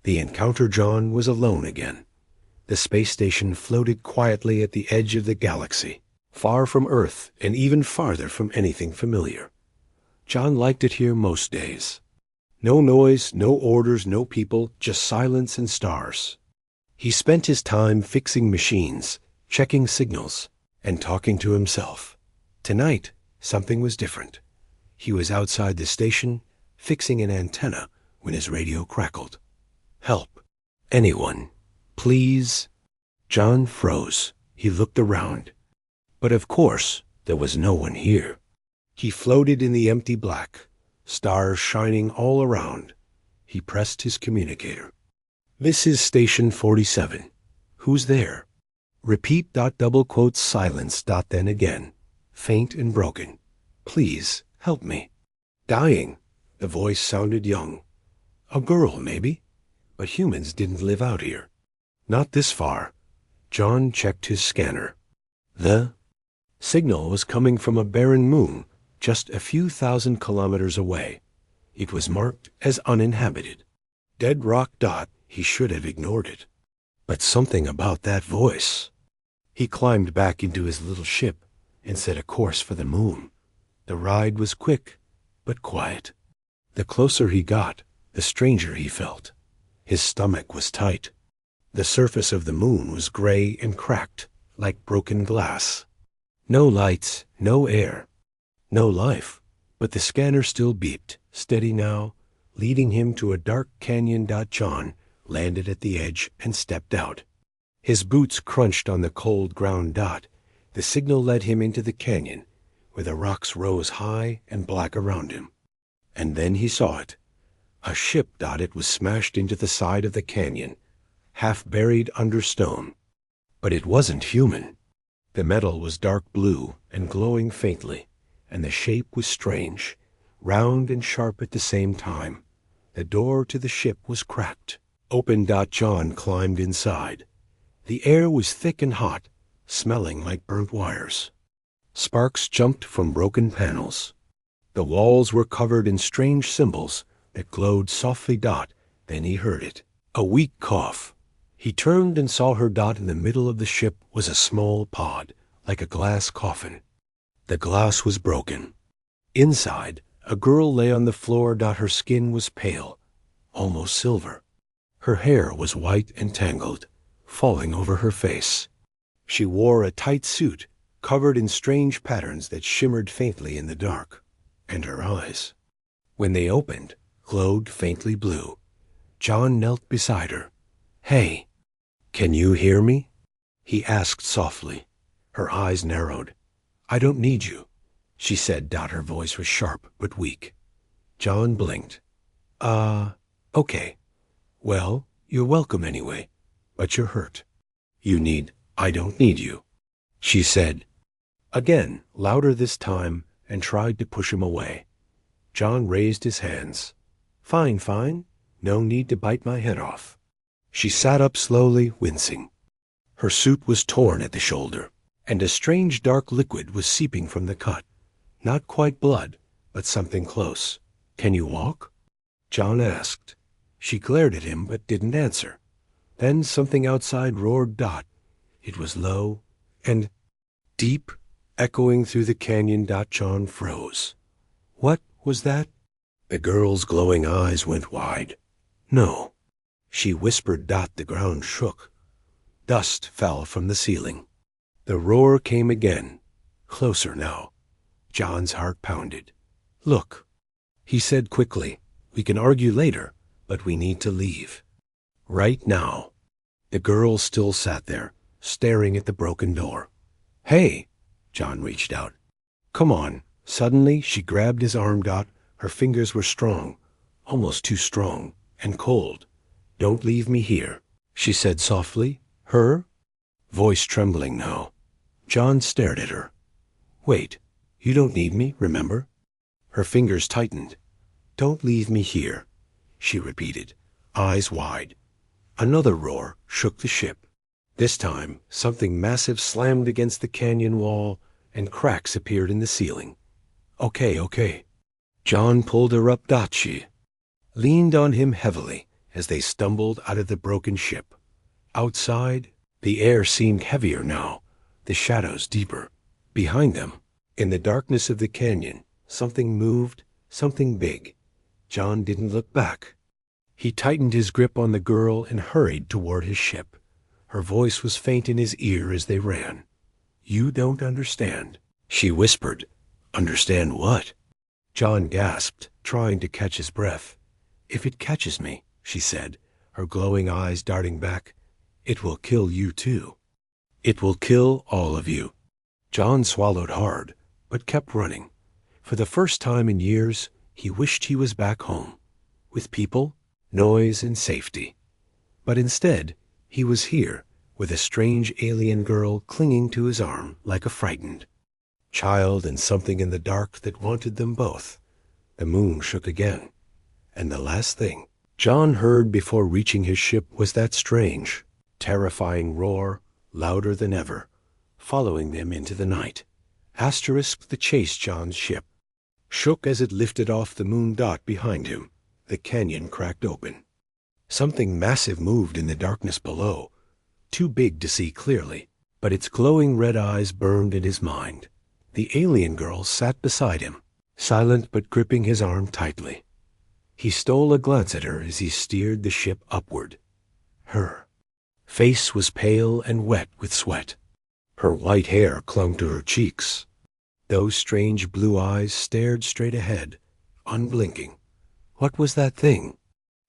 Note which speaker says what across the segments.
Speaker 1: The Encounter John was alone again. The space station floated quietly at the edge of the galaxy, far from Earth and even farther from anything familiar. John liked it here most days. No noise, no orders, no people, just silence and stars. He spent his time fixing machines, checking signals, and talking to himself. Tonight, something was different. He was outside the station, fixing an antenna, when his radio crackled. Help. Anyone. Please. John froze. He looked around. But of course, there was no one here. He floated in the empty black, stars shining all around. He pressed his communicator. This is Station 47. Who's there? Repeat. Double quotes silence. Then again, faint and broken. Please, help me. Dying. The voice sounded young. A girl, maybe? But humans didn't live out here. Not this far. John checked his scanner. The signal was coming from a barren moon, just a few thousand kilometers away. It was marked as uninhabited. Dead rock. He should have ignored it. But something about that voice. He climbed back into his little ship and set a course for the moon. The ride was quick, but quiet. The closer he got, the stranger he felt. His stomach was tight. The surface of the moon was gray and cracked, like broken glass. No lights, no air, no life, but the scanner still beeped, steady now, leading him to a dark canyon. John landed at the edge and stepped out. His boots crunched on the cold ground. The signal led him into the canyon, where the rocks rose high and black around him. And then he saw it. A ship. It was smashed into the side of the canyon, half buried under stone. But it wasn't human. The metal was dark blue and glowing faintly, and the shape was strange, round and sharp at the same time. The door to the ship was cracked. Open. John climbed inside. The air was thick and hot, smelling like burnt wires. Sparks jumped from broken panels. The walls were covered in strange symbols that glowed softly. Then he heard it. A weak cough. He turned and saw her. In the middle of the ship was a small pod, like a glass coffin. The glass was broken. Inside, a girl lay on the floor. Her skin was pale, almost silver. Her hair was white and tangled, falling over her face. She wore a tight suit, covered in strange patterns that shimmered faintly in the dark. And her eyes, when they opened, glowed faintly blue. John knelt beside her. Hey, can you hear me? He asked softly. Her eyes narrowed. I don't need you, she said. Her voice was sharp but weak. John blinked. Okay. Well, you're welcome anyway, but you're hurt. I don't need you, she said. Again, louder this time, and tried to push him away. John raised his hands. Fine. No need to bite my head off. She sat up slowly, wincing. Her suit was torn at the shoulder, and a strange dark liquid was seeping from the cut. Not quite blood, but something close. Can you walk? John asked. She glared at him but didn't answer. Then something outside roared. It was low and deep, echoing through the canyon. John froze. What was that? The girl's glowing eyes went wide. No, she whispered. The ground shook. Dust fell from the ceiling. The roar came again, closer now. John's heart pounded. Look, he said quickly. We can argue later, but we need to leave. Right now. The girl still sat there, staring at the broken door. Hey! John reached out. Come on. Suddenly, she grabbed his arm. Her fingers were strong, almost too strong, and cold. Don't leave me here, she said softly. Her? Voice trembling now. John stared at her. Wait, you don't need me, remember? Her fingers tightened. Don't leave me here, she repeated, eyes wide. Another roar shook the ship. This time, something massive slammed against the canyon wall, and cracks appeared in the ceiling. Okay. John pulled her up. She leaned on him heavily as they stumbled out of the broken ship. Outside, the air seemed heavier now, the shadows deeper. Behind them, in the darkness of the canyon, something moved, something big. John didn't look back. He tightened his grip on the girl and hurried toward his ship. Her voice was faint in his ear as they ran. "You don't understand," she whispered. "Understand what?" John gasped, trying to catch his breath. "If it catches me," she said, her glowing eyes darting back, "it will kill you too. It will kill all of you." John swallowed hard, but kept running. For the first time in years, he wished he was back home, with people, noise, and safety. But instead, he was here, with a strange alien girl clinging to his arm like a frightened child and something in the dark that wanted them both. The moon shook again, and the last thing John heard before reaching his ship was that strange, terrifying roar, louder than ever, following them into the night. The chased John's ship shook as it lifted off the moon dot behind him. The canyon cracked open. Something massive moved in the darkness below, too big to see clearly, but its glowing red eyes burned in his mind. The alien girl sat beside him, silent but gripping his arm tightly. He stole a glance at her as he steered the ship upward. Her face was pale and wet with sweat. Her white hair clung to her cheeks. Those strange blue eyes stared straight ahead, unblinking. What was that thing?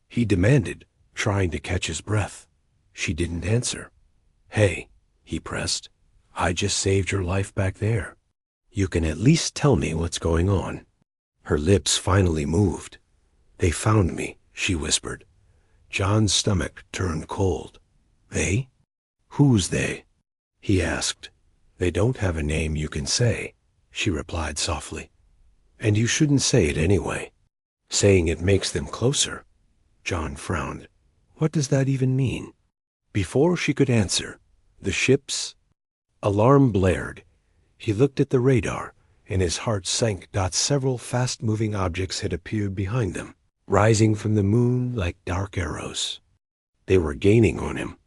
Speaker 1: He demanded, trying to catch his breath. She didn't answer. "Hey," he pressed, "I just saved your life back there. You can at least tell me what's going on." Her lips finally moved. "They found me," she whispered. John's stomach turned cold. "They? Who's they?" he asked. "They don't have a name you can say," she replied softly. "And you shouldn't say it anyway. Saying it makes them closer." John frowned. "What does that even mean?" Before she could answer, the ship's alarm blared. He looked at the radar, and his heart sank. Several fast-moving objects had appeared behind them, rising from the moon like dark arrows. They were gaining on him.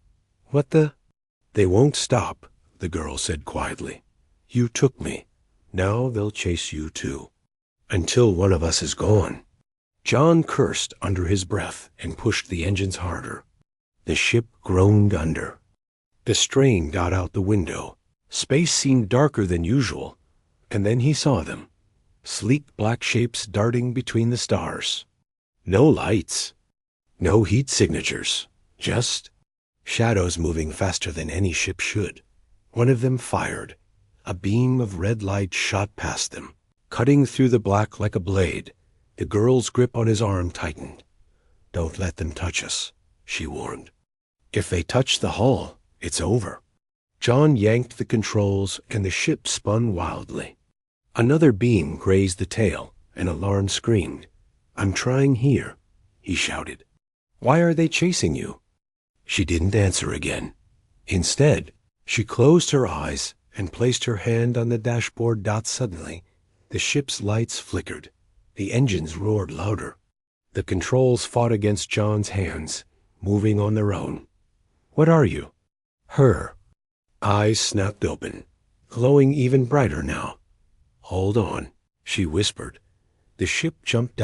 Speaker 1: "What the—" "They won't stop," the girl said quietly. "You took me. Now they'll chase you too. Until one of us is gone." John cursed under his breath and pushed the engines harder. The ship groaned under. The strain got out the window. Space seemed darker than usual, and then he saw them, sleek black shapes darting between the stars. No lights, no heat signatures, just shadows moving faster than any ship should. One of them fired. A beam of red light shot past them, cutting through the black like a blade. The girl's grip on his arm tightened. "Don't let them touch us," she warned. "If they touch the hull, it's over." John yanked the controls, and the ship spun wildly. Another beam grazed the tail, and alarm screamed. "I'm trying here," he shouted. "Why are they chasing you?" She didn't answer again. Instead, she closed her eyes and placed her hand on the dashboard. Suddenly, the ship's lights flickered. The engines roared louder. The controls fought against John's hands, moving on their own. "What are you?" Her eyes snapped open, glowing even brighter now. "Hold on," she whispered. The ship jumped.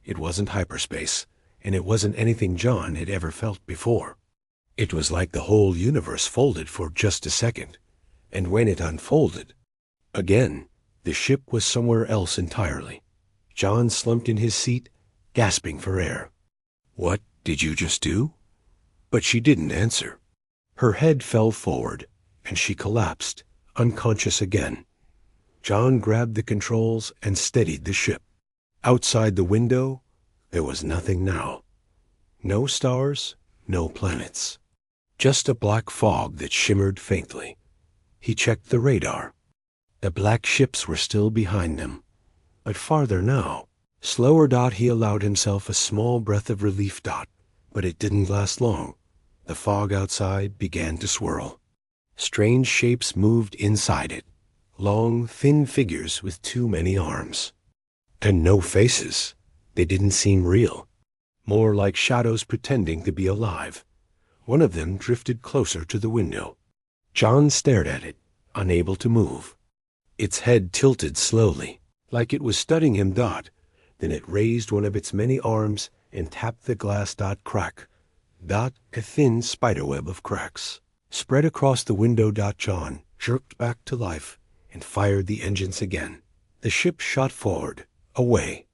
Speaker 1: It wasn't hyperspace, and it wasn't anything John had ever felt before. It was like the whole universe folded for just a second, and when it unfolded again, the ship was somewhere else entirely. John slumped in his seat, gasping for air. "What did you just do?" But she didn't answer. Her head fell forward, and she collapsed, unconscious again. John grabbed the controls and steadied the ship. Outside the window, there was nothing now. No stars, no planets. Just a black fog that shimmered faintly. He checked the radar. The black ships were still behind them, but farther now. Slower. He allowed himself a small breath of relief. But it didn't last long. The fog outside began to swirl. Strange shapes moved inside it. Long, thin figures with too many arms. And no faces. They didn't seem real. more like shadows pretending to be alive. One of them drifted closer to the window. John stared at it, unable to move. Its head tilted slowly, like it was studying him. Then it raised one of its many arms and tapped the glass. Crack. A thin spiderweb of cracks spread across the window. John jerked back to life and fired the engines again. The ship shot forward, away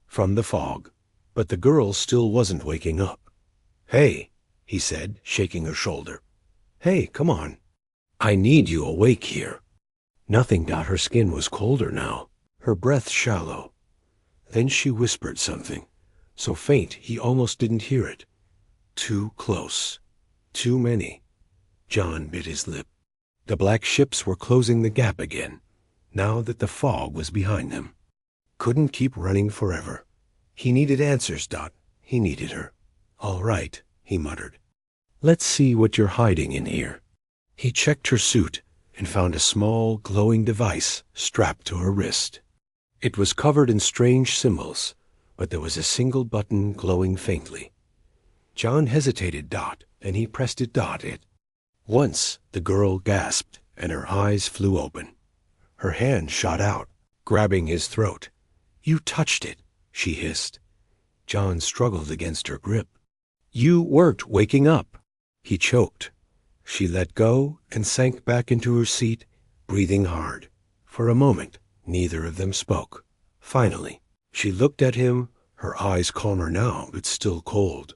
Speaker 1: from the fog, but the girl still wasn't waking up. "Hey," he said, shaking her shoulder. "Hey, come on. I need you awake here." Nothing. Her skin was colder now, her breath shallow. Then she whispered something, so faint he almost didn't hear it. Too close. Too many. John bit his lip. The black ships were closing the gap again, now that the fog was behind them. Couldn't keep running forever. He needed answers. He needed her. "All right," he muttered. "Let's see what you're hiding in here." He checked her suit and found a small, glowing device strapped to her wrist. It was covered in strange symbols, but there was a single button glowing faintly. John hesitated. And he pressed it. It. Once the girl gasped, and her eyes flew open. Her hand shot out, grabbing his throat. "You touched it," she hissed. John struggled against her grip. "You weren't waking up." He choked. She let go and sank back into her seat, breathing hard. For a moment, neither of them spoke. Finally, she looked at him, her eyes calmer now, but still cold.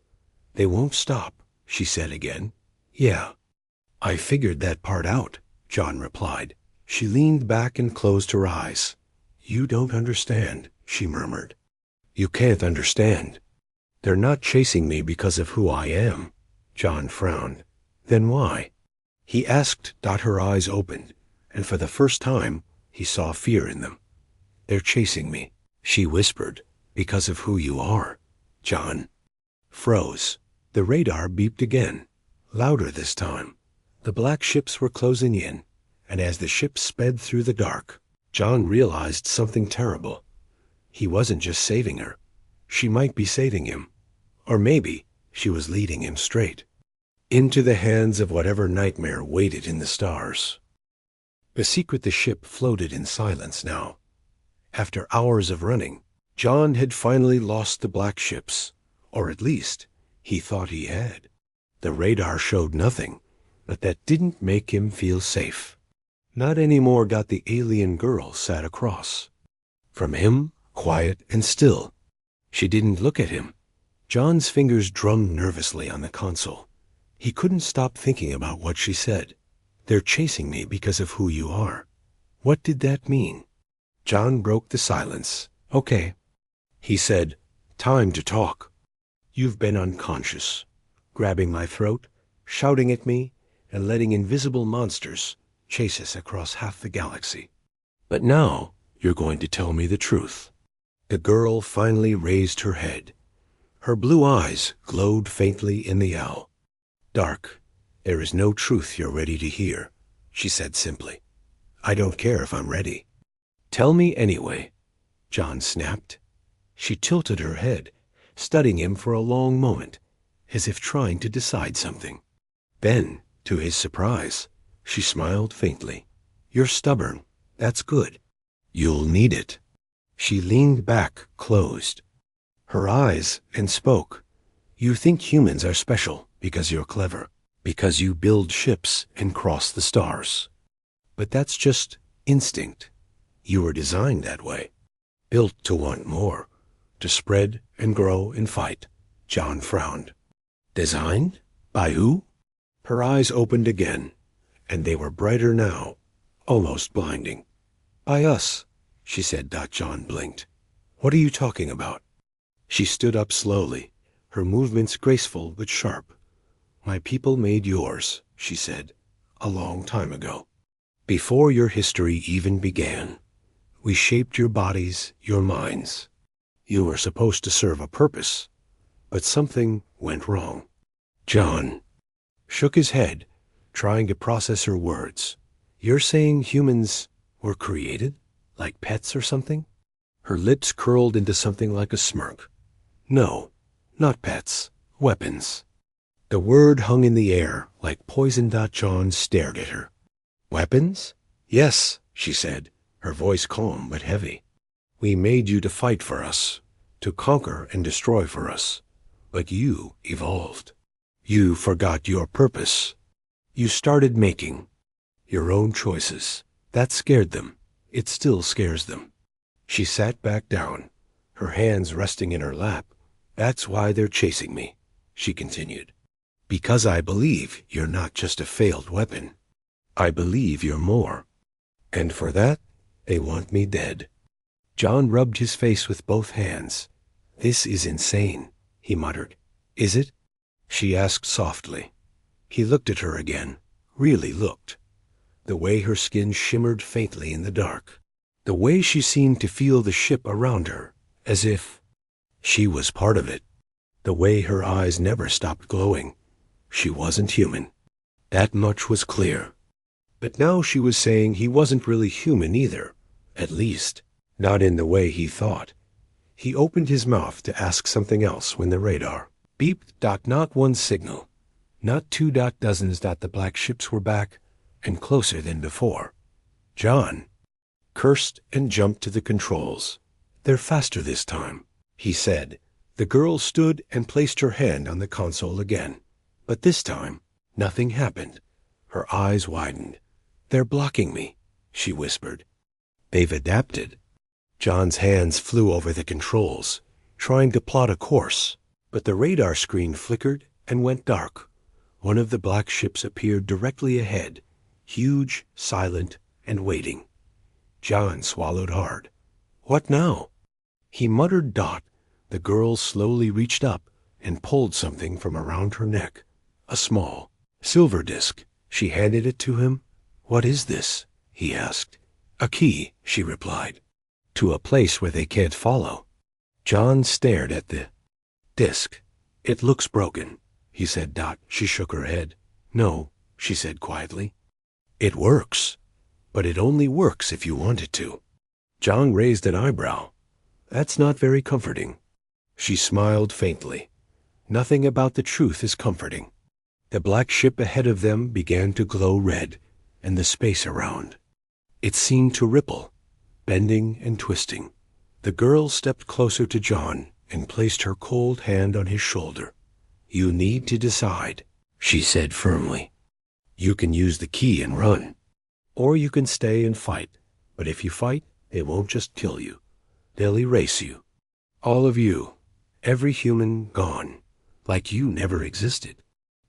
Speaker 1: "They won't stop," she said again. "Yeah, I figured that part out," John replied. She leaned back and closed her eyes. "You don't understand," she murmured. "You can't understand. They're not chasing me because of who I am." John frowned. "Then why?" he asked. Her eyes opened, and for the first time, he saw fear in them. "They're chasing me," she whispered, "because of who you are." John froze. The radar beeped again, louder this time. The black ships were closing in, and as the ship sped through the dark, John realized something terrible. He wasn't just saving her. She might be saving him. Or maybe she was leading him straight into the hands of whatever nightmare waited in the stars. The secret the ship floated in silence now. After hours of running, John had finally lost the black ships, or at least he thought he had. The radar showed nothing, but that didn't make him feel safe. Not anymore. The alien girl sat across from him, quiet and still. She didn't look at him. John's fingers drummed nervously on the console. He couldn't stop thinking about what she said. "They're chasing me because of who you are." What did that mean? John broke the silence. "Okay," he said. "Time to talk. You've been unconscious, grabbing my throat, shouting at me, and letting invisible monsters chase us across half the galaxy. But now you're going to tell me the truth." The girl finally raised her head. Her blue eyes glowed faintly in the owl. "Dark, there is no truth you're ready to hear," she said simply. "I don't care if I'm ready." "Tell me anyway," John snapped. She tilted her head, studying him for a long moment, as if trying to decide something. Then, to his surprise, she smiled faintly. "You're stubborn. That's good. You'll need it." She leaned back, closed her eyes, and spoke. "You think humans are special because you're clever, because you build ships and cross the stars. But that's just instinct. You were designed that way, built to want more, to spread and grow and fight." John frowned. "Designed? By who?" Her eyes opened again, and they were brighter now, almost blinding. "By us," she said. John blinked. "What are you talking about?" She stood up slowly, her movements graceful but sharp. "My people made yours," she said, "a long time ago. Before your history even began. We shaped your bodies, your minds. You were supposed to serve a purpose, but something went wrong." John shook his head, trying to process her words. "You're saying humans were created, like pets or something?" Her lips curled into something like a smirk. "No, Not pets. Weapons. The word hung in the air like poison. John stared at her. Weapons? Yes, she said, her voice calm but heavy. We made you to fight for us, to conquer and destroy for us. But you evolved. You forgot your purpose. You started making your own choices. That scared them. It still scares them. She sat back down, her hands resting in her lap. That's why they're chasing me, she continued. Because I believe you're not just a failed weapon. I believe you're more. And for that, they want me dead. John rubbed his face with both hands. This is insane, he muttered. Is it? She asked softly. He looked at her again, really looked. The way her skin shimmered faintly in the dark. The way she seemed to feel the ship around her, as if she was part of it. The way her eyes never stopped glowing. She wasn't human. That much was clear. But now she was saying he wasn't really human either. At least, not in the way he thought. He opened his mouth to ask something else when the radar beeped. Not one signal. Not two. Dozens. The black ships were back and closer than before. John cursed and jumped to the controls. They're faster this time, he said. The girl stood and placed her hand on the console again. But this time, nothing happened. Her eyes widened. They're blocking me, she whispered. They've adapted. John's hands flew over the controls, trying to plot a course, but the radar screen flickered and went dark. One of the black ships appeared directly ahead, huge, silent, and waiting. John swallowed hard. What now? He muttered. The girl slowly reached up and pulled something from around her neck. A small silver disc. She handed it to him. What is this? He asked. A key, she replied. To a place where they can't follow. John stared at the disc. It looks broken, he said. She shook her head. No, she said quietly. It works, but it only works if you want it to. John raised an eyebrow. That's not very comforting. She smiled faintly. Nothing about the truth is comforting. The black ship ahead of them began to glow red, and the space around. It seemed to ripple, bending and twisting. The girl stepped closer to John and placed her cold hand on his shoulder. You need to decide, she said firmly. You can use the key and run, or you can stay and fight. But if you fight, they won't just kill you. They'll erase you. All of you. Every human gone, like you never existed.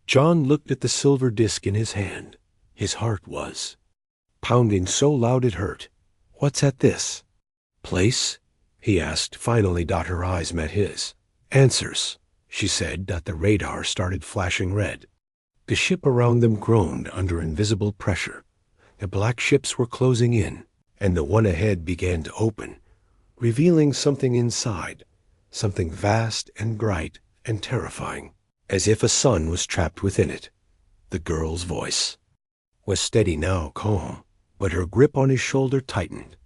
Speaker 1: John looked at the silver disc in his hand. His heart was pounding so loud it hurt. What's at this place? He asked. Finally, her eyes met his. Answers, she said. The radar started flashing red. The ship around them groaned under invisible pressure. The black ships were closing in, and the one ahead began to open, revealing something inside, something vast and bright and terrifying, as if a sun was trapped within it. The girl's voice was steady now, calm, but her grip on his shoulder tightened.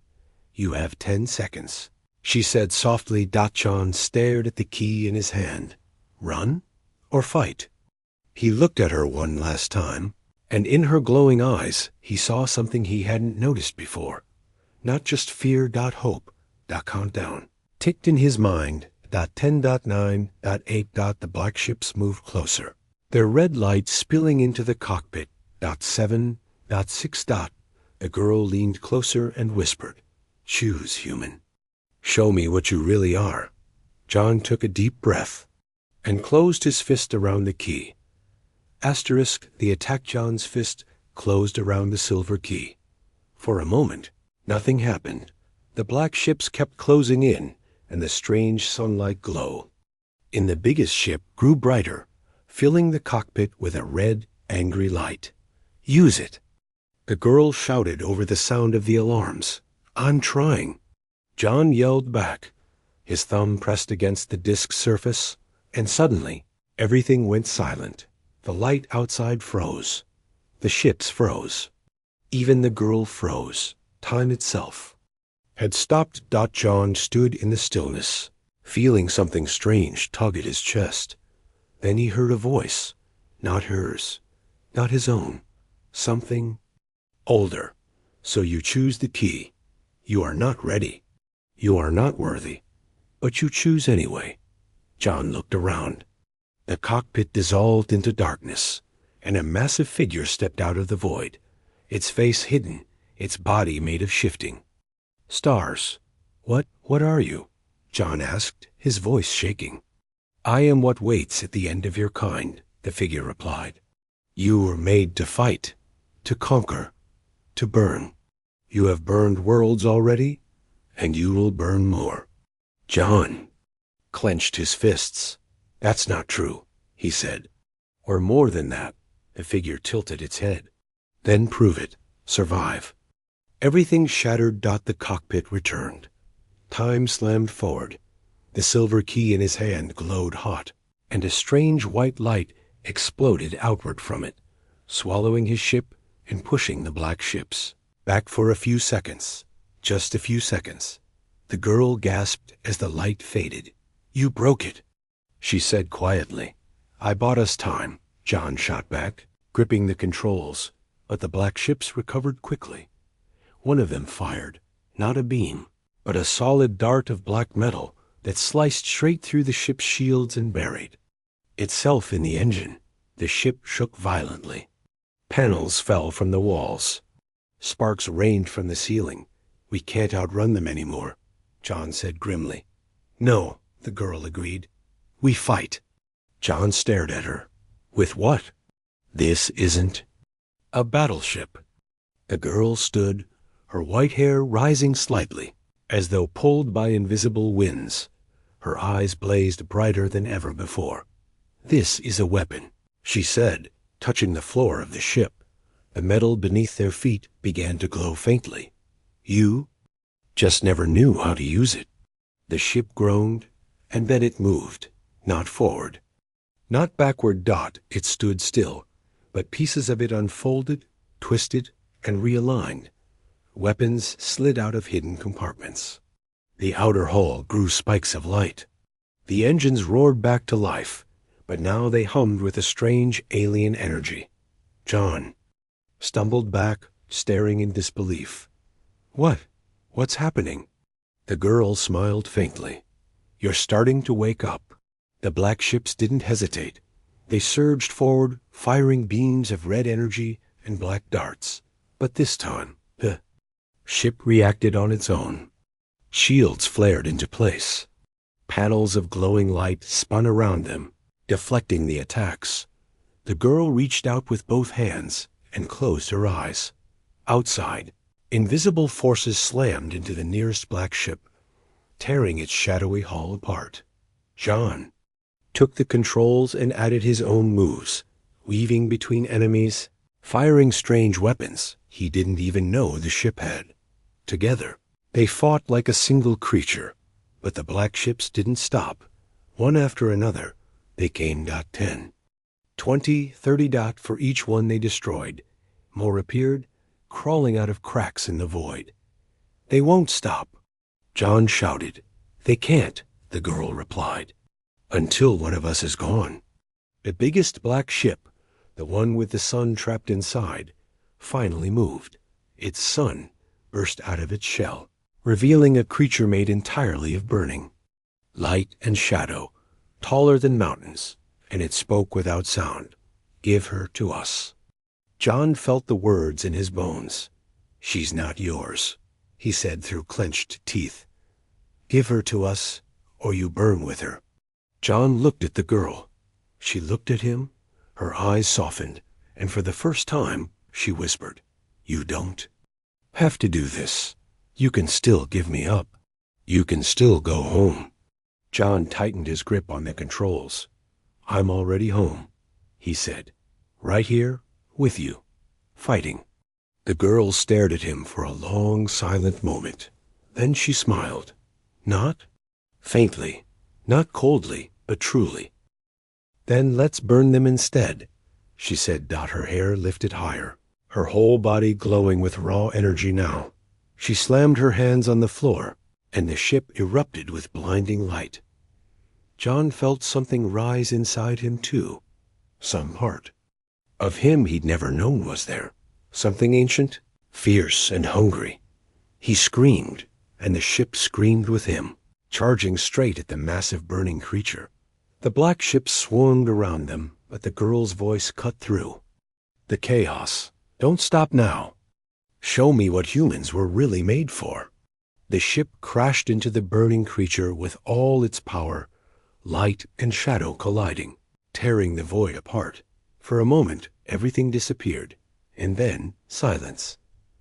Speaker 1: You have 10 seconds, she said softly. John stared at the key in his hand. Run or fight? He looked at her one last time, and in her glowing eyes he saw something he hadn't noticed before. Not just fear. Hope. Countdown ticked in his mind. 10. 9. 8. The black ships moved closer, their red lights spilling into the cockpit. 7. 6. The girl leaned closer and whispered, choose, human. Show me what you really are. John took a deep breath and closed his fist around the key. Asterisk, the attack. John's fist closed around the silver key. For a moment, nothing happened. The black ships kept closing in, and the strange sunlight glow in the biggest ship grew brighter, filling the cockpit with a red, angry light. Use it. The girl shouted over the sound of the alarms. I'm trying. John yelled back. His thumb pressed against the disk's surface, and suddenly everything went silent. The light outside froze. The ships froze. Even the girl froze. Time itself had stopped. John stood in the stillness, feeling something strange tug at his chest. Then he heard a voice, not hers, not his own, something older. So you choose the key. You are not ready. You are not worthy. But you choose anyway. John looked around. The cockpit dissolved into darkness, and a massive figure stepped out of the void, its face hidden, its body made of shifting stars. What are you? John asked, his voice shaking. I am what waits at the end of your kind, the figure replied. You were made to fight, to conquer, to burn. You have burned worlds already, and you will burn more. John clenched his fists. That's not true, he said. Or more than that, the figure tilted its head. Then prove it. Survive. Everything shattered. The cockpit returned. Time slammed forward. The silver key in his hand glowed hot, and a strange white light exploded outward from it, swallowing his ship and pushing the black ships back for a few seconds. Just a few seconds. The girl gasped as the light faded. You broke it, she said quietly. I bought us time, John shot back, gripping the controls, but the black ships recovered quickly. One of them fired, not a beam, but a solid dart of black metal that sliced straight through the ship's shields and buried itself in the engine. The ship shook violently. Panels fell from the walls. Sparks rained from the ceiling. We can't outrun them anymore, John said grimly. No, the girl agreed. We fight. John stared at her. With what? This isn't a battleship. The girl stood, her white hair rising slightly, as though pulled by invisible winds. Her eyes blazed brighter than ever before. This is a weapon, she said, touching the floor of the ship. The metal beneath their feet began to glow faintly. You just never knew how to use it. The ship groaned, and then it moved, not forward, not backward. It stood still, but pieces of it unfolded, twisted, and realigned. Weapons slid out of hidden compartments. The outer hull grew spikes of light. The engines roared back to life, but now they hummed with a strange alien energy. John stumbled back, staring in disbelief. What's happening? The girl smiled faintly. You're starting to wake up. The black ships didn't hesitate. They surged forward, firing beams of red energy and black darts. But this time, the ship reacted on its own. Shields flared into place. Panels of glowing light spun around them, deflecting the attacks. The girl reached out with both hands and closed her eyes. Outside, invisible forces slammed into the nearest black ship, tearing its shadowy hull apart. John took the controls and added his own moves, weaving between enemies, firing strange weapons he didn't even know the ship had. Together, they fought like a single creature, but the black ships didn't stop. One after another, they came. 10, 20, 30 for each one they destroyed. More appeared, crawling out of cracks in the void. They won't stop, John shouted. They can't, the girl replied, until one of us is gone. The biggest black ship, the one with the sun trapped inside, finally moved. Its sun burst out of its shell, revealing a creature made entirely of burning. Light and shadow, taller than mountains, and it spoke without sound. Give her to us. John felt the words in his bones. She's not yours, he said through clenched teeth. Give her to us, or you burn with her. John looked at the girl. She looked at him, her eyes softened, and for the first time she whispered, You don't have to do this. You can still give me up. You can still go home. John tightened his grip on the controls. I'm already home, he said. Right here, with you, fighting. The girl stared at him for a long, silent moment. Then she smiled. Not faintly, not coldly, but truly. Then let's burn them instead, she said. Her hair lifted higher, her whole body glowing with raw energy now. She slammed her hands on the floor, and the ship erupted with blinding light. John felt something rise inside him too. Some part of him he'd never known was there. Something ancient, fierce, and hungry. He screamed, and the ship screamed with him, charging straight at the massive burning creature. The black ship swarmed around them, but the girl's voice cut through. The chaos. Don't stop now. Show me what humans were really made for. The ship crashed into the burning creature with all its power, light and shadow colliding, tearing the void apart. For a moment, everything disappeared, and then silence.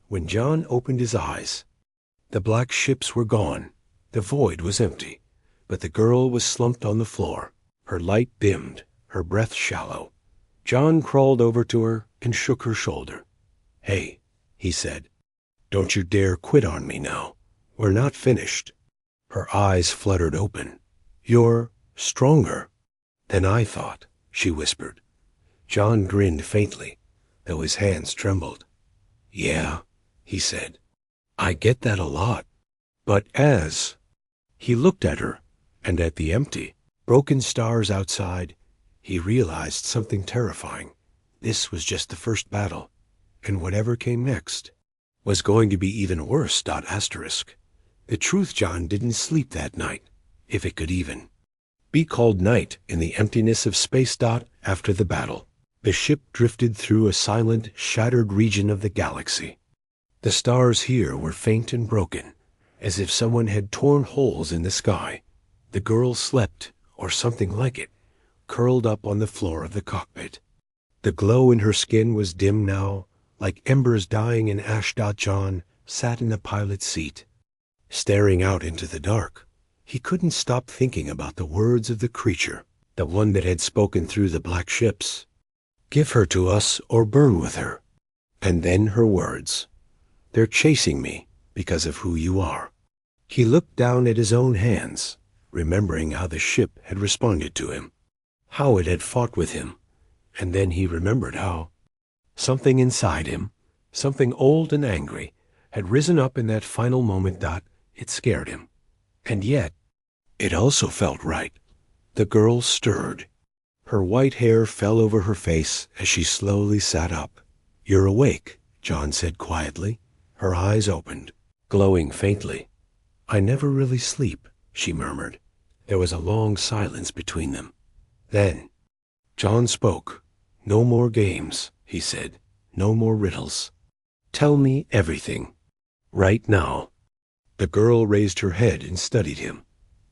Speaker 1: When John opened his eyes, the black ships were gone. The void was empty, but the girl was slumped on the floor, her light dimmed, her breath shallow. John crawled over to her and shook her shoulder. "Hey," he said, "don't you dare quit on me now. We're not finished." Her eyes fluttered open. "You're stronger than I thought," she whispered. John grinned faintly, though his hands trembled. "Yeah," he said, "I get that a lot. But as—" He looked at her, and at the empty, broken stars outside, he realized something terrifying. This was just the first battle, and whatever came next was going to be even worse. The truth, John didn't sleep that night, if it could even be called night in the emptiness of space. After the battle, the ship drifted through a silent, shattered region of the galaxy. The stars here were faint and broken, as if someone had torn holes in the sky. The girl slept, or something like it, curled up on the floor of the cockpit. The glow in her skin was dim now, like embers dying in ash. John sat in the pilot's seat, staring out into the dark. He couldn't stop thinking about the words of the creature, the one that had spoken through the black ships. "Give her to us or burn with her." And then her words, "They're chasing me because of who you are." He looked down at his own hands, remembering how the ship had responded to him, how it had fought with him, and then he remembered how something inside him, something old and angry, had risen up in that final moment. It scared him. And yet, it also felt right. The girl stirred. Her white hair fell over her face as she slowly sat up. "You're awake," John said quietly. Her eyes opened, glowing faintly. "I never really sleep," she murmured. There was a long silence between them. Then John spoke. "No more games," he said. "No more riddles. Tell me everything. Right now." The girl raised her head and studied him.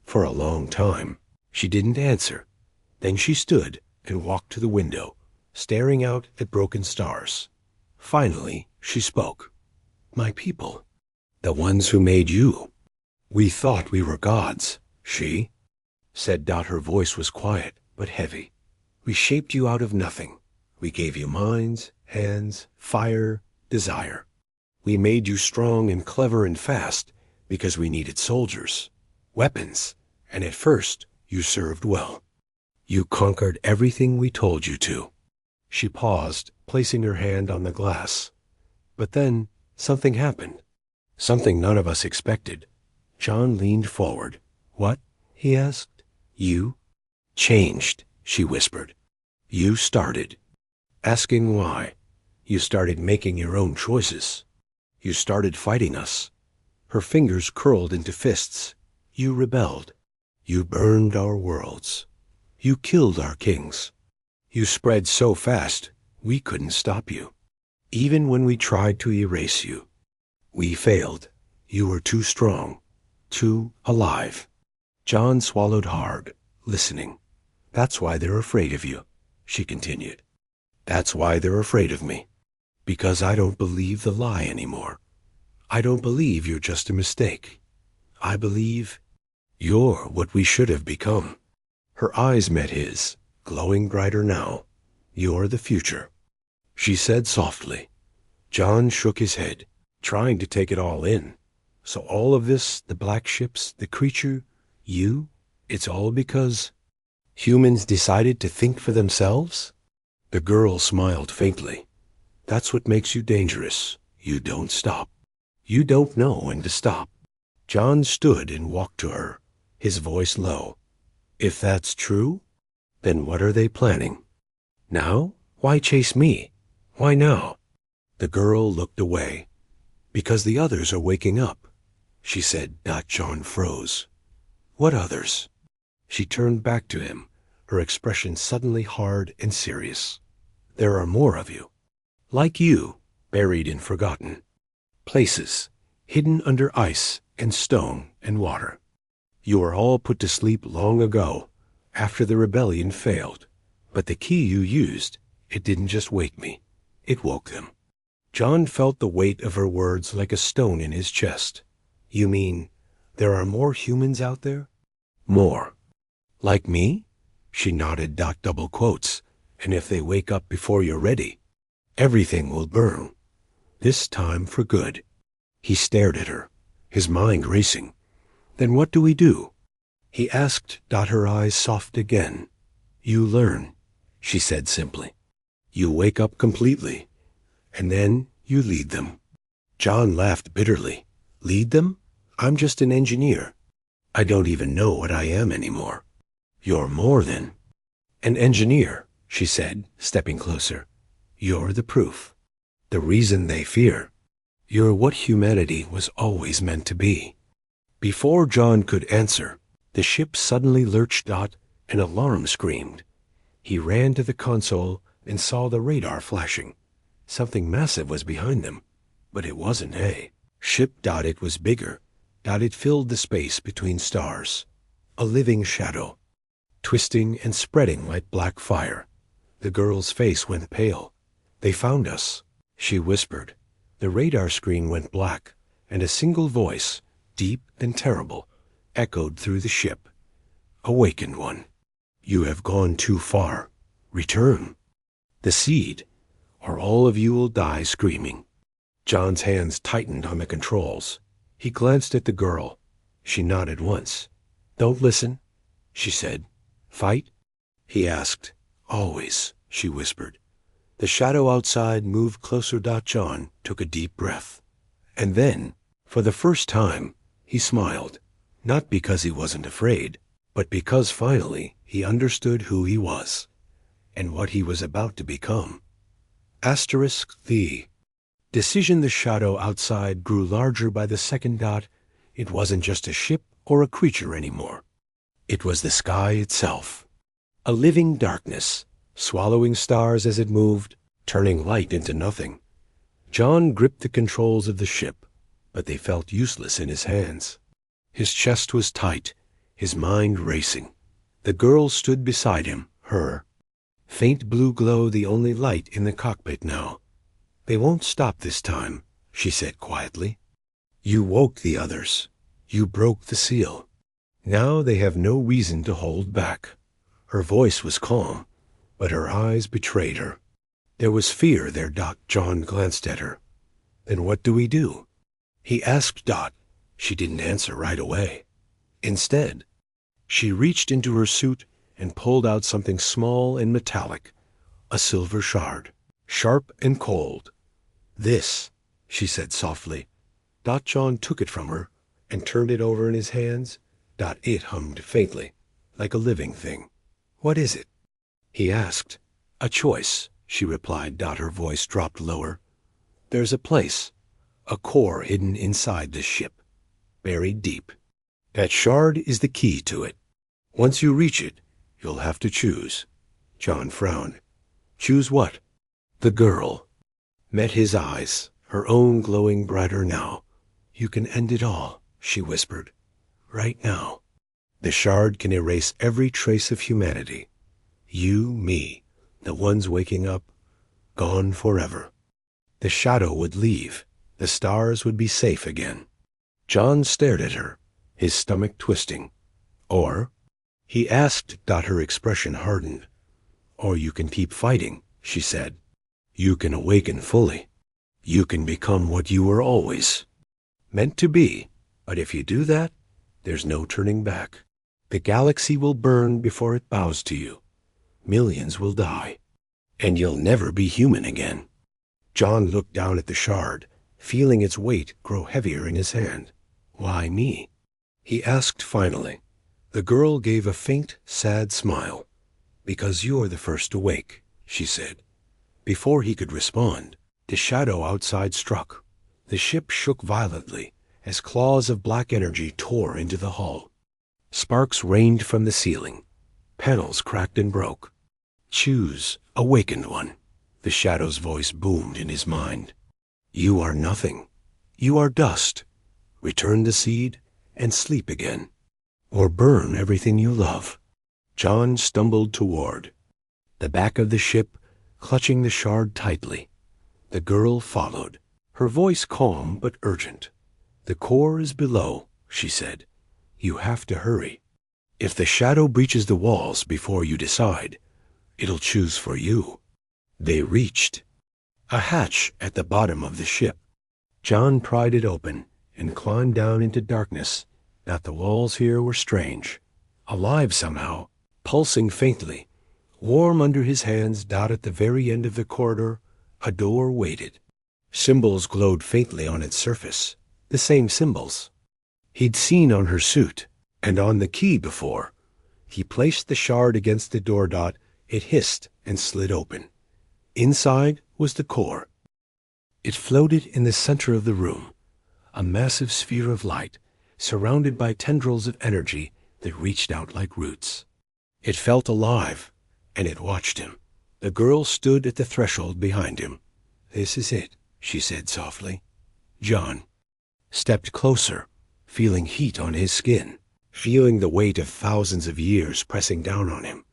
Speaker 1: For a long time, she didn't answer. Then she stood and walked to the window, staring out at broken stars. Finally, she spoke. "My people, the ones who made you. We thought we were gods," she said. Her voice was quiet but heavy. "We shaped you out of nothing. We gave you minds, hands, fire, desire. We made you strong and clever and fast because we needed soldiers, weapons, and at first you served well. You conquered everything we told you to." She paused, placing her hand on the glass. But then something happened, something none of us expected. John leaned forward. "What?" he asked. "You changed," she whispered. "You started asking why. You started making your own choices. You started fighting us." Her fingers curled into fists. "You rebelled. You burned our worlds. You killed our kings. You spread so fast, we couldn't stop you. Even when we tried to erase you, we failed. You were too strong, too alive." John swallowed hard, listening. "That's why they're afraid of you," she continued. "That's why they're afraid of me. Because I don't believe the lie anymore. I don't believe you're just a mistake. I believe you're what we should have become." Her eyes met his, glowing brighter now. "You're the future," she said softly. John shook his head, trying to take it all in. "So all of this, the black ships, the creature, you, it's all because humans decided to think for themselves?" The girl smiled faintly. "That's what makes you dangerous. You don't stop. You don't know when to stop." John stood and walked to her, his voice low. If that's true, then what are they planning? Now? Why chase me? Why now? The girl looked away. Because the others are waking up, she said. John froze. What others? She turned back to him, her expression suddenly hard and serious. There are more of you. Like you, buried and forgotten. Places, hidden under ice and stone and water. You were all put to sleep long ago, after the rebellion failed. But the key you used, it didn't just wake me. It woke them. John felt the weight of her words like a stone in his chest. You mean, there are more humans out there? More. Like me? She nodded. Double quotes. And if they wake up before you're ready, everything will burn. This time for good. He stared at her, his mind racing. Then what do we do? He asked. Her eyes soft again. You learn, she said simply. You wake up completely, and then you lead them. John laughed bitterly. Lead them? I'm just an engineer. I don't even know what I am anymore. You're more than an engineer, she said, stepping closer. You're the proof. The reason they fear. You're what humanity was always meant to be. Before John could answer, the ship suddenly lurched. An alarm screamed. He ran to the console and saw the radar flashing. Something massive was behind them, but it wasn't a ship. It was bigger. It filled the space between stars. A living shadow, twisting and spreading like black fire. The girl's face went pale. They found us, she whispered. The radar screen went black, and a single voice, deep and terrible, echoed through the ship. Awakened one. You have gone too far. Return. The seed, or all of you will die screaming. John's hands tightened on the controls. He glanced at the girl. She nodded once. Don't listen, she said. Fight? He asked. Always, she whispered. The shadow outside moved closer. John took a deep breath. And then, for the first time, he smiled. Not because he wasn't afraid, but because finally he understood who he was and what he was about to become. The decision. The shadow outside grew larger by the second. It wasn't just a ship or a creature anymore. It was the sky itself. A living darkness, swallowing stars as it moved, turning light into nothing. John gripped the controls of the ship, but they felt useless in his hands. His chest was tight, his mind racing. The girl stood beside him, her faint blue glow the only light in the cockpit now. They won't stop this time, she said quietly. You woke the others. You broke the seal. Now they have no reason to hold back. Her voice was calm, but her eyes betrayed her. There was fear there. John glanced at her. Then what do we do? He asked. She didn't answer right away. Instead, she reached into her suit and pulled out something small and metallic, a silver shard, sharp and cold. This, she said softly. John took it from her and turned it over in his hands. It hummed faintly, like a living thing. What is it? He asked. A choice, she replied. Her voice dropped lower. There's a place, a core hidden inside this ship, buried deep. That shard is the key to it. Once you reach it, you'll have to choose. John frowned. Choose what? The girl met his eyes, her own glowing brighter now. You can end it all, she whispered. Right now. The shard can erase every trace of humanity. You, me, the ones waking up, gone forever. The shadow would leave. The stars would be safe again. John stared at her, his stomach twisting. Or, he asked. Her expression hardened. Or you can keep fighting, she said. You can awaken fully. You can become what you were always meant to be. But if you do that, there's no turning back. The galaxy will burn before it bows to you. Millions will die. And you'll never be human again. John looked down at the shard, feeling its weight grow heavier in his hand. Why me? He asked finally. The girl gave a faint, sad smile. "Because you're the first to wake," she said. Before he could respond, the shadow outside struck. The ship shook violently as claws of black energy tore into the hull. Sparks rained from the ceiling. Panels cracked and broke. "Choose, awakened one," the shadow's voice boomed in his mind. "You are nothing. You are dust. Return the seed and sleep again. Or burn everything you love." John stumbled toward the back of the ship, clutching the shard tightly. The girl followed, her voice calm but urgent. "The core is below," she said. "You have to hurry. If the shadow breaches the walls before you decide, it'll choose for you." They reached a hatch at the bottom of the ship. John pried it open and climbed down into darkness. That the walls here were strange, alive somehow, pulsing faintly. Warm under his hands, dot at the very end of the corridor, a door waited. Symbols glowed faintly on its surface, the same symbols he'd seen on her suit and on the key before. He placed the shard against the door dot. It hissed and slid open. Inside was the core. It floated in the center of the room, a massive sphere of light, surrounded by tendrils of energy that reached out like roots. It felt alive, and it watched him. The girl stood at the threshold behind him. "This is it," she said softly. John stepped closer, feeling heat on his skin, feeling the weight of thousands of years pressing down on him.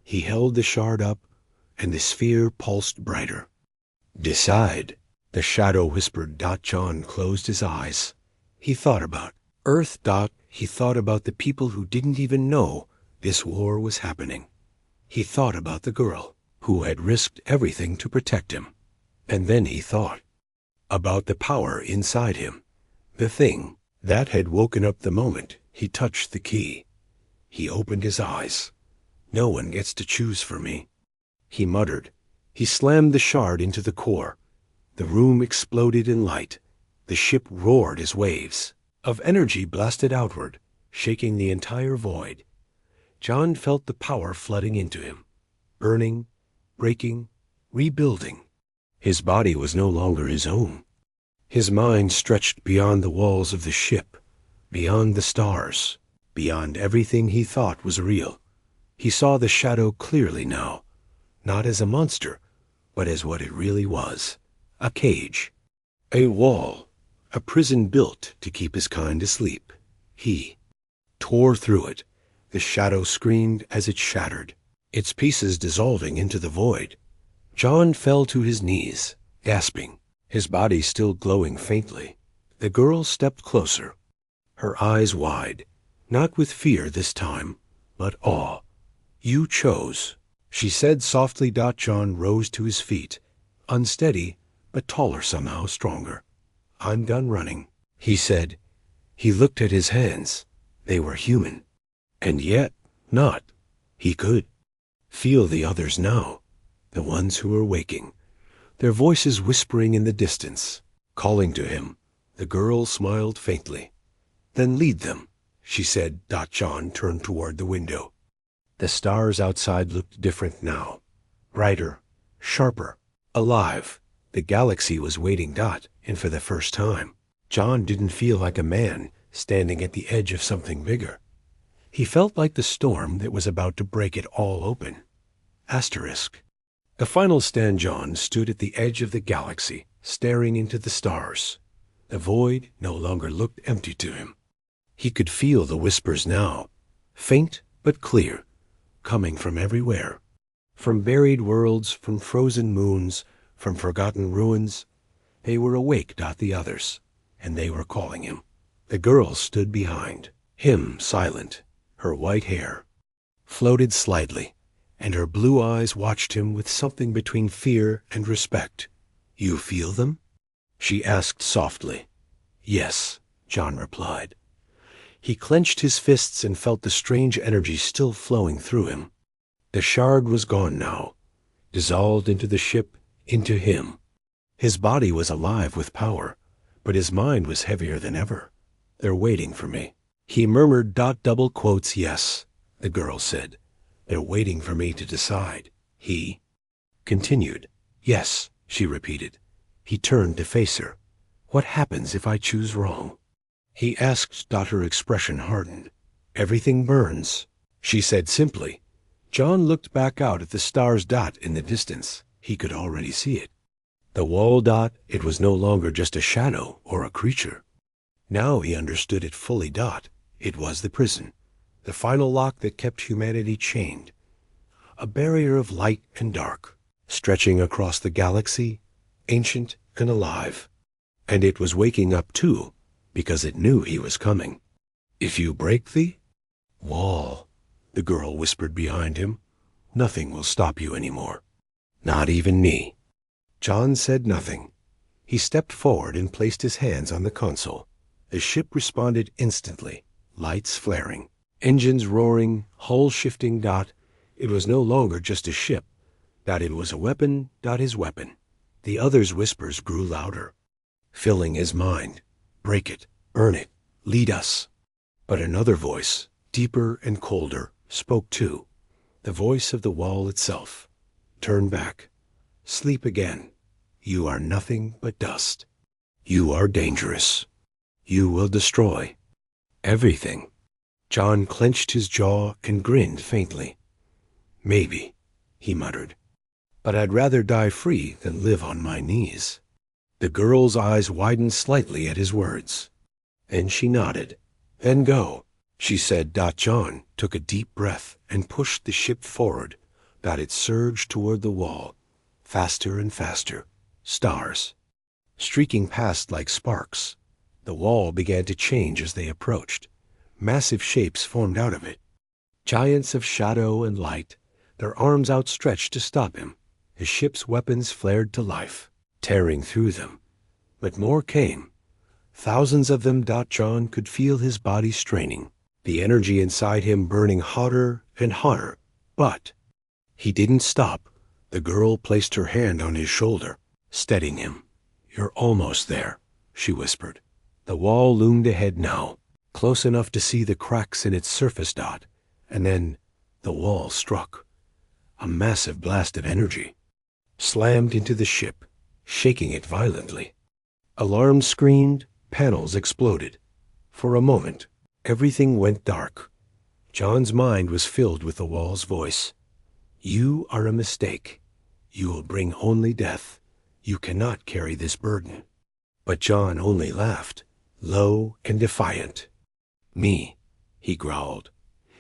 Speaker 1: He held the shard up, and the sphere pulsed brighter. "Decide," the shadow whispered. John closed his eyes. He thought about Earth. He thought about the people who didn't even know this war was happening. He thought about the girl who had risked everything to protect him. And then he thought about the power inside him, the thing that had woken up the moment he touched the key. He opened his eyes. "No one gets to choose for me," he muttered. He slammed the shard into the core. The room exploded in light. The ship roared as waves of energy blasted outward, shaking the entire void. John felt the power flooding into him, burning, breaking, rebuilding. His body was no longer his own. His mind stretched beyond the walls of the ship, beyond the stars, beyond everything he thought was real. He saw the shadow clearly now, not as a monster, but as what it really was, a cage, a wall, a prison built to keep his kind asleep. He tore through it. The shadow screamed as it shattered, its pieces dissolving into the void. John fell to his knees, gasping, his body still glowing faintly. The girl stepped closer, her eyes wide, not with fear this time, but awe. "You chose," she said softly. John rose to his feet, unsteady, but taller somehow, stronger. "I'm done running," he said. He looked at his hands. They were human, and yet not. He could feel the others now, the ones who were waking, their voices whispering in the distance, calling to him. The girl smiled faintly. "Then lead them," she said. John turned toward the window. The stars outside looked different now, brighter, sharper, alive. The galaxy was waiting. And for the first time, John didn't feel like a man standing at the edge of something bigger. He felt like the storm that was about to break it all open. Asterisk. The final stand. John stood at the edge of the galaxy, staring into the stars. The void no longer looked empty to him. He could feel the whispers now, faint but clear, coming from everywhere. From buried worlds, from frozen moons, from forgotten ruins. They were awake. The others, and they were calling him. The girl stood behind him, silent. Her white hair floated slightly, and her blue eyes watched him with something between fear and respect. "You feel them?" she asked softly. "Yes," John replied. He clenched his fists and felt the strange energy still flowing through him. The shard was gone now, dissolved into the ship, into him. His body was alive with power, but his mind was heavier than ever. "They're waiting for me," He murmured double quotes, yes, the girl said. They're waiting for me to decide. He continued. Yes, she repeated. He turned to face her. What happens if I choose wrong? He asked. Her expression hardened. Everything burns, she said simply. John looked back out at the stars. In the distance, he could already see it. The wall. It was no longer just a shadow or a creature. Now he understood it fully. It was the prison, the final lock that kept humanity chained. A barrier of light and dark, stretching across the galaxy, ancient and alive. And it was waking up too, because it knew he was coming. If you break the wall, the girl whispered behind him, nothing will stop you anymore. Not even me. John said nothing. He stepped forward and placed his hands on the console. The ship responded instantly, lights flaring, engines roaring, hull shifting. It was no longer just a ship. It was a weapon. His weapon. The other's whispers grew louder, filling his mind. Break it, earn it, lead us. But another voice, deeper and colder, spoke too. The voice of the wall itself. Turn back. Sleep again. You are nothing but dust. You are dangerous. You will destroy everything. John clenched his jaw and grinned faintly. Maybe, he muttered. But I'd rather die free than live on my knees. The girl's eyes widened slightly at his words, and she nodded. Then go, she said. John took a deep breath and pushed the ship forward. It surged toward the wall, faster and faster. Stars streaking past like sparks. The wall began to change as they approached. Massive shapes formed out of it. Giants of shadow and light, their arms outstretched to stop him. The ship's weapons flared to life, tearing through them. But more came. Thousands of them. John could feel his body straining, the energy inside him burning hotter and hotter. But he didn't stop. The girl placed her hand on his shoulder, steadying him. You're almost there, she whispered. The wall loomed ahead now, close enough to see the cracks in its surface. And then the wall struck. A massive blast of energy slammed into the ship, shaking it violently. Alarms screamed, panels exploded. For a moment, everything went dark. John's mind was filled with the wall's voice. You are a mistake. You will bring only death. You cannot carry this burden. But John only laughed, low and defiant. Me, he growled.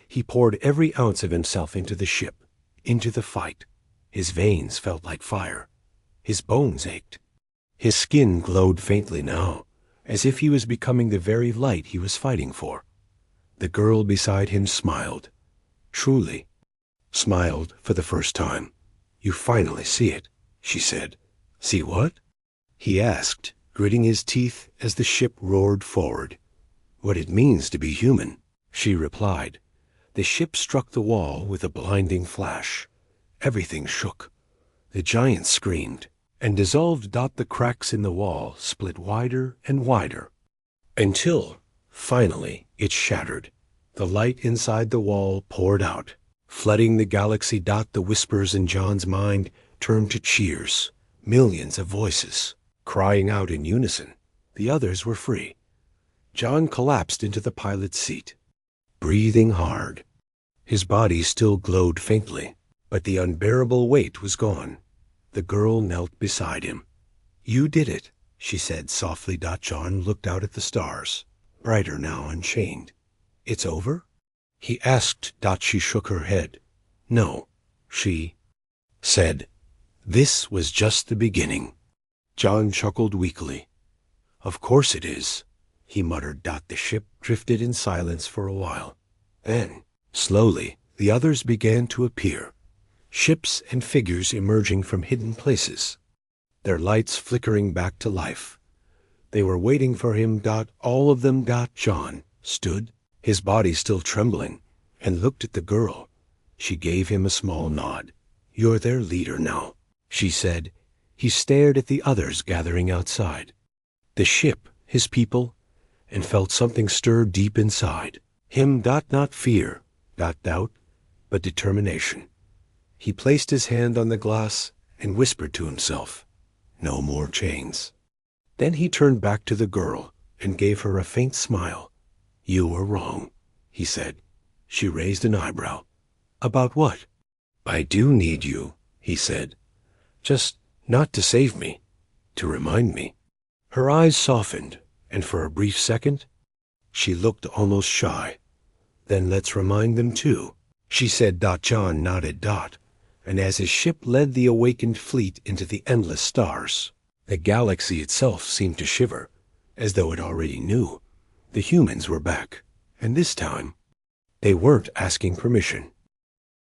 Speaker 1: He poured every ounce of himself into the ship, into the fight. His veins felt like fire. His bones ached. His skin glowed faintly now, as if he was becoming the very light he was fighting for. The girl beside him smiled. Truly. Smiled for the first time. You finally see it, she said. See what? He asked, gritting his teeth as the ship roared forward. What it means to be human, she replied. The ship struck the wall with a blinding flash. Everything shook. The giants screamed and dissolved. The cracks in the wall split wider and wider, until, finally, it shattered. The light inside the wall poured out, flooding the galaxy. The whispers in John's mind turned to cheers, millions of voices, crying out in unison. The others were free. John collapsed into the pilot's seat, breathing hard. His body still glowed faintly, but the unbearable weight was gone. The girl knelt beside him. You did it, she said softly. John looked out at the stars, brighter now, unchained. It's over? He asked. She shook her head. No, she said. This was just the beginning. John chuckled weakly. Of course it is, he muttered. The ship drifted in silence for a while. Then, slowly, the others began to appear. Ships and figures emerging from hidden places, their lights flickering back to life. They were waiting for him. All of them. John stood, his body still trembling, and looked at the girl. She gave him a small nod. You're their leader now, she said. He stared at the others gathering outside. The ship, his people, and felt something stir deep inside. Him not fear, not doubt, but determination. He placed his hand on the glass and whispered to himself, "No more chains." Then he turned back to the girl and gave her a faint smile. "You were wrong," he said. She raised an eyebrow. "About what?" "I do need you," he said. "Just not to save me, to remind me." Her eyes softened, and for a brief second, she looked almost shy. "Then let's remind them too," she said. John nodded. And as his ship led the awakened fleet into the endless stars, the galaxy itself seemed to shiver, as though it already knew. The humans were back, and this time, they weren't asking permission.